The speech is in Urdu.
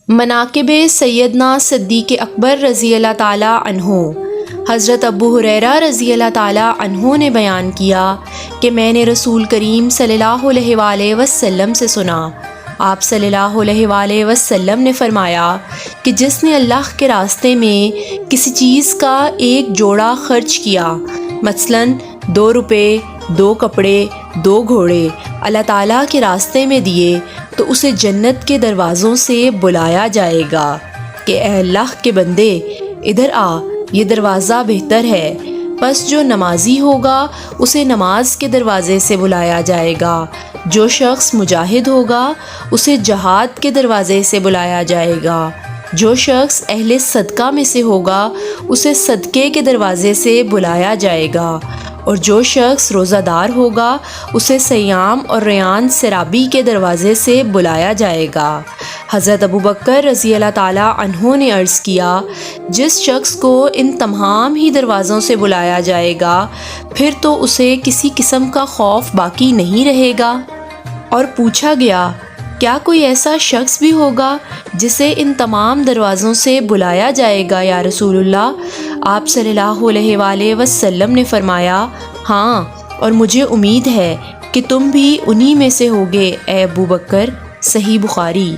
مناقب سیدنا صدیق اکبر رضی اللہ تعالیٰ عنہ۔ حضرت ابو ہریرہ رضی اللہ تعالیٰ عنہ نے بیان کیا کہ میں نے رسول کریم صلی اللہ علیہ وآلہ وسلم سے سنا، آپ صلی اللہ علیہ وآلہ وسلم نے فرمایا کہ جس نے اللہ کے راستے میں کسی چیز کا ایک جوڑا خرچ کیا، مثلاً 2 روپے، 2 کپڑے، 2 گھوڑے، اللہ تعالیٰ کے راستے میں دیے، تو اسے جنت کے دروازوں سے بلایا جائے گا کہ اے اللہ کے بندے ادھر آ، یہ دروازہ بہتر ہے۔ پس جو نمازی ہوگا اسے نماز کے دروازے سے بلایا جائے گا، جو شخص مجاہد ہوگا اسے جہاد کے دروازے سے بلایا جائے گا، جو شخص اہل صدقہ میں سے ہوگا اسے صدقے کے دروازے سے بلایا جائے گا، اور جو شخص روزہ دار ہوگا اسے صیام اور ریان سرابی کے دروازے سے بلایا جائے گا۔ حضرت ابو بکر رضی اللہ تعالیٰ عنہ نے عرض کیا، جس شخص کو ان تمام ہی دروازوں سے بلایا جائے گا پھر تو اسے کسی قسم کا خوف باقی نہیں رہے گا۔ اور پوچھا گیا، کیا کوئی ایسا شخص بھی ہوگا جسے ان تمام دروازوں سے بلایا جائے گا یا رسول اللہ؟ آپ صلی اللہ علیہ وآلہ وسلم نے فرمایا، ہاں، اور مجھے امید ہے کہ تم بھی انہی میں سے ہوگے اے ابو بکر۔ صحیح بخاری۔